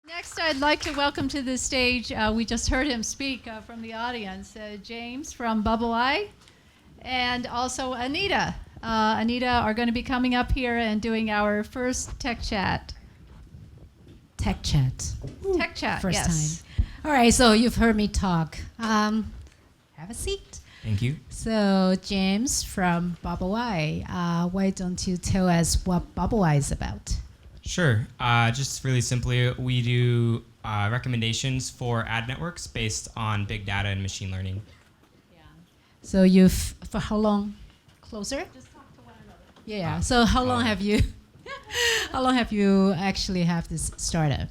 Next, I'd like to welcome to the stage, we just heard him speak from the audience, James from Bubbleye, and also Anita. Anita are going to be coming up here and doing our first tech chat. Tech chat. Tech chat, First yes. time. All right, so you've heard me talk. Have a seat. Thank you. So James from Bubbleye, why don't you tell us what Bubbleye is about? Sure. Just really simply, we do recommendations for ad networks based on big data and machine learning. Yeah. So you've, for how long? Closer? Just talk to one another. Yeah. So how long have you, how long have you actually have this startup?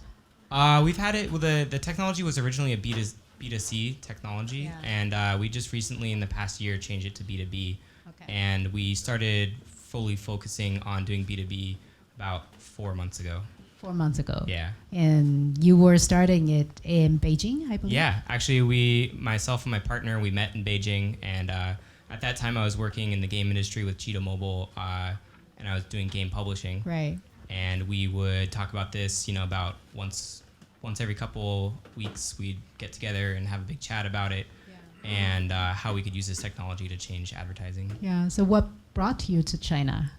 We've had it, well, the technology was originally a B2C technology, and we just recently in the past year changed it to B2B. Okay. And we started fully focusing on doing B2B about 4 months ago. 4 months ago. Yeah. And you were starting it in Beijing, I believe? Yeah, actually myself and my partner, we met in Beijing, and at that time I was working in the game industry with Cheetah Mobile, and I was doing game publishing. Right. And we would talk about this, about once every couple weeks we'd get together and have a big chat about it, and how we could use this technology to change advertising. Yeah, so what brought you to China?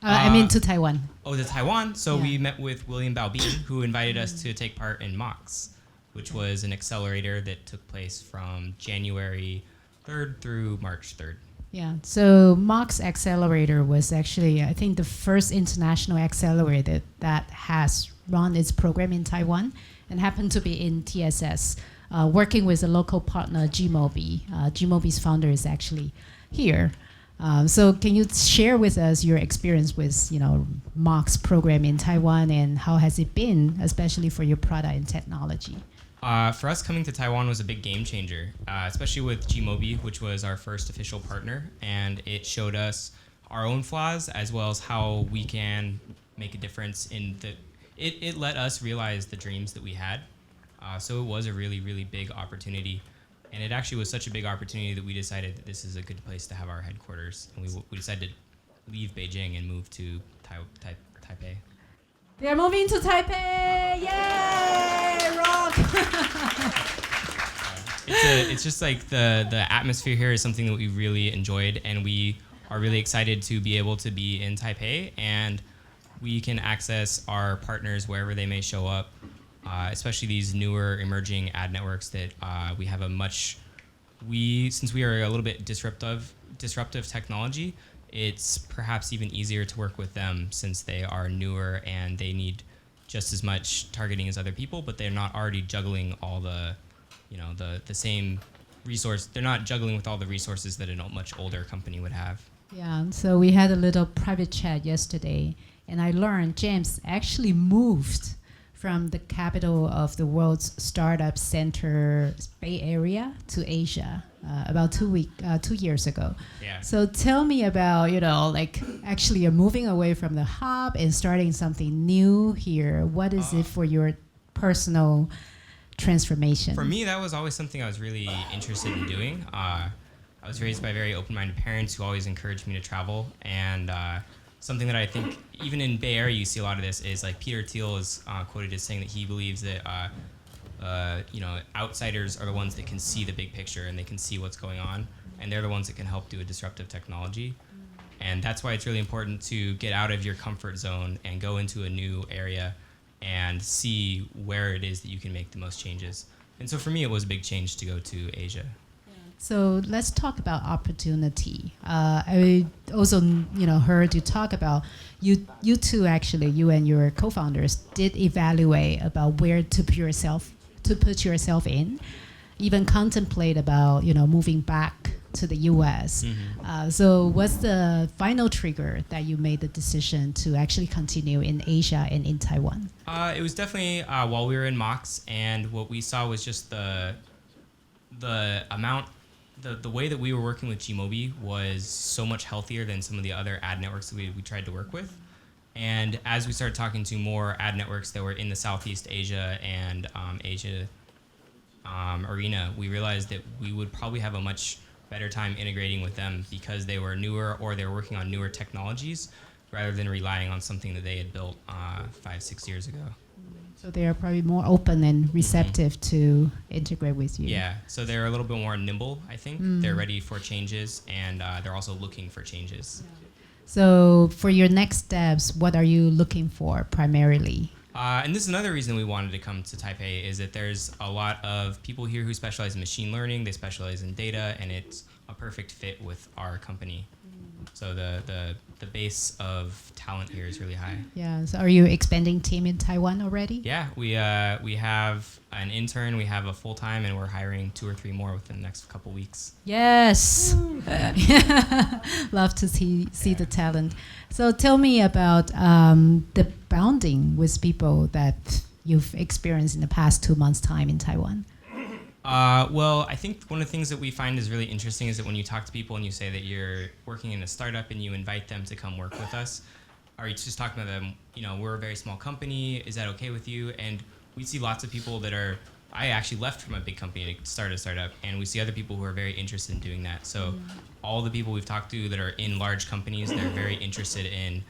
I mean to Taiwan. Oh, to Taiwan. So we met with William Baobin, who invited us to take part in MOX, which was an accelerator that took place from January 3rd through March 3rd. Yeah, so MOX Accelerator was actually, I think, the first international accelerator that has run its program in Taiwan and happened to be in TSS, working with a local partner, Gmobi. Gmobi's founder is actually here. So can you share with us your experience with, MOX program in Taiwan, and how has it been, especially for your product and technology? For us, coming to Taiwan was a big game changer, especially with Gmobi, which was our first official partner, and it showed us our own flaws as well as how we can make a difference in the. It let us realize the dreams that we had, so it was a really, really big opportunity. And it actually was such a big opportunity that we decided that this is a good place to have our headquarters. And we decided to leave Beijing and move to Taipei. They're moving to Taipei! Yay! Rock! It's just like the atmosphere here is something that we really enjoyed. And we are really excited to be able to be in Taipei. And we can access our partners wherever they may show up. Especially these newer emerging ad networks that we have since we are a little bit disruptive technology, it's perhaps even easier to work with them since they are newer and they need just as much targeting as other people, but they're not already juggling all the same resource. They're not juggling with all the resources that a much older company would have. Yeah, so we had a little private chat yesterday, and I learned James actually moved from the capital of the world's startup center, Bay Area, to Asia about 2 years ago. Yeah. So tell me about, actually you're moving away from the hub and starting something new here. What is it for your personal transformation? For me, that was always something I was really interested in doing. I was raised by very open-minded parents who always encouraged me to travel, and something that I think, even in Bay Area, you see a lot of this is like Peter Thiel is quoted as saying that he believes that outsiders are the ones that can see the big picture and they can see what's going on, and they're the ones that can help do a disruptive technology. And that's why it's really important to get out of your comfort zone and go into a new area and see where it is that you can make the most changes. And so for me, it was a big change to go to Asia. So let's talk about opportunity. I also, heard you talk about you two actually, you and your co-founders did evaluate about where to put yourself in, even contemplate about moving back to the U.S. Mm-hmm. So what's the final trigger that you made the decision to actually continue in Asia and in Taiwan? It was definitely while we were in MOX, and what we saw was just the amount. The way that we were working with Gmobi was so much healthier than some of the other ad networks that we tried to work with. And as we started talking to more ad networks that were in the Southeast Asia and Asia arena, we realized that we would probably have a much better time integrating with them because they were newer or they were working on newer technologies rather than relying on something that they had built 5-6 years ago. So they are probably more open and receptive to integrate with you. Yeah, so they're a little bit more nimble, I think. They're ready for changes, and they're also looking for changes. So for your next steps, what are you looking for primarily? And this is another reason we wanted to come to Taipei, is that there's a lot of people here who specialize in machine learning, they specialize in data, and it's a perfect fit with our company. So the base of talent here is really high. Yeah. So are you expanding team in Taiwan already? Yeah, we have an intern, we have a full-time, and we're hiring 2 or 3 more within the next couple weeks. Yes. Love to see the talent. So tell me about the bonding with people that you've experienced in the past 2 months' time in Taiwan. Well, I think one of the things that we find is really interesting is that when you talk to people and you say that you're working in a startup and you invite them to come work with us, or you just talking to them, you know, we're a very small company, is that okay with you? And we see lots of people that are, I actually left from a big company to start a startup, and we see other people who are very interested in doing that. So all the people we've talked to that are in large companies, they're very interested in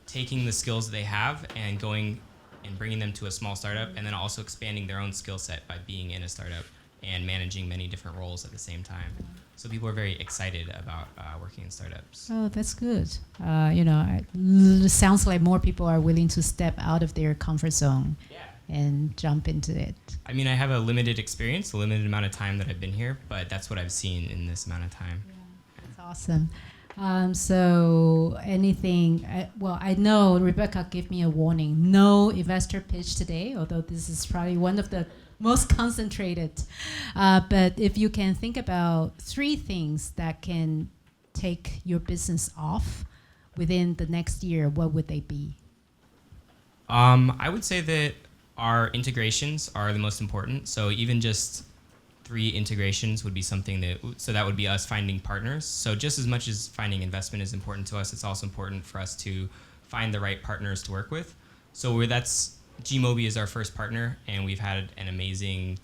taking the skills that they have and going and bringing them to a small startup, and then also expanding their own skill set by being in a startup and managing many different roles at the same time. So people are very excited about working in startups. Oh, that's good. Sounds like more people are willing to step out of their comfort zone and jump into it. I mean, I have a limited experience, a limited amount of time that I've been here, but that's what I've seen in this amount of time. Yeah, that's awesome. So anything, I know Rebecca gave me a warning. No investor pitch today, although this is probably one of the most concentrated. But if you can think about 3 things that can take your business off within the next year, what would they be? I would say that our integrations are the most important. So even just 3 integrations would be something that would be us finding partners. So just as much as finding investment is important to us, it's also important for us to find the right partners to work with. So Gmobi is our first partner, and we've had an amazing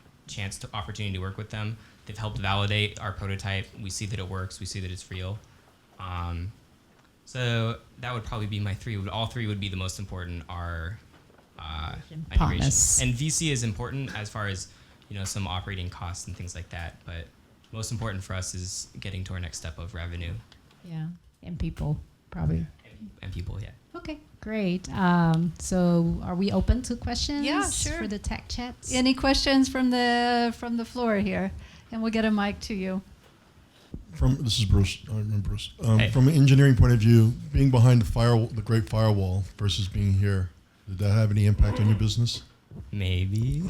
opportunity to work with them. They've helped validate our prototype. We see that it works. We see that it's real. So that would probably be my 3. All 3 would be the most important are integrations. And VC is important as far as some operating costs and things like that. But most important for us is getting to our next step of revenue. Yeah, and people probably. And people, yeah. Okay, great. So are we open to questions? Yeah, sure. For the tech chats? Any questions from the floor here? And we'll get a mic to you. This is Bruce. I'm Bruce. Hey. From an engineering point of view, being behind the Great Firewall versus being here, did that have any impact on your business? Maybe.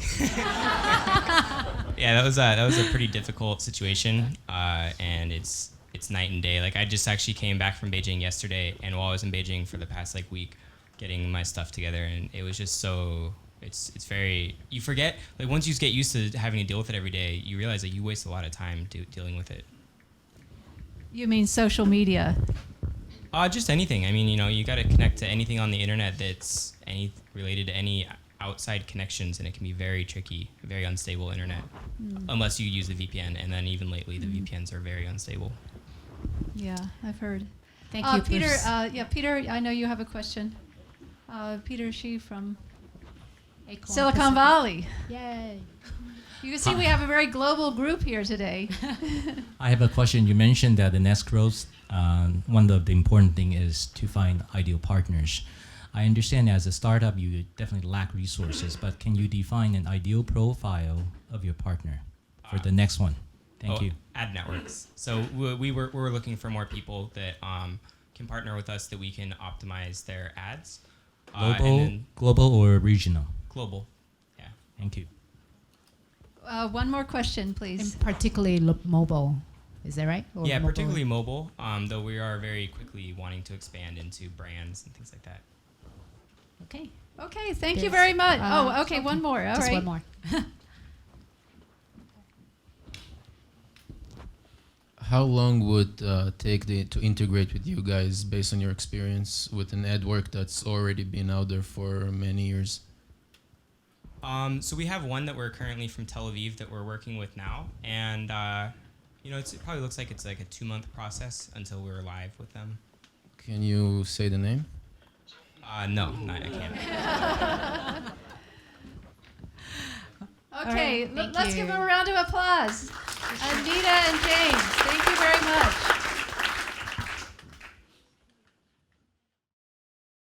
Yeah, that was a pretty difficult situation, and it's night and day. Like I just actually came back from Beijing yesterday, and while I was in Beijing for the past week, getting my stuff together, and it was just so. It's very. You forget once you get used to having to deal with it every day, you realize that you waste a lot of time dealing with it. You mean social media? Just anything. I mean, you got to connect to anything on the internet that's related to any outside connections, and it can be very tricky, very unstable internet, unless you use the VPN. And then even lately, the VPNs are very unstable. Yeah, I've heard. Thank you, Peter. Bruce. Peter, I know you have a question. Peter Shi from Acorn Silicon Pacific. Valley. Yay. You can see we have a very global group here today. I have a question. You mentioned that the next growth, one of the important thing is to find ideal partners. I understand as a startup, you definitely lack resources, but can you define an ideal profile of your partner for the next one? Thank you. Ad networks. So we're looking for more people that can partner with us that we can optimize their ads. Global or regional? Global. Yeah. Thank you. One more question, please. And particularly mobile, is that right? Or Yeah, mobile? particularly mobile, though we are very quickly wanting to expand into brands and things like that. Okay. Okay, thank you There's, very much. Okay, one more. All Just right. one more. How long would take to integrate with you guys based on your experience with an ad work that's already been out there for many years? So we have one that we're currently from Tel Aviv that we're working with now, and it probably looks like it's like a 2-month process until we're live with them. Can you say the name? No, I can't. Okay, right, thank let's you. give them a round of applause. Anita and James, thank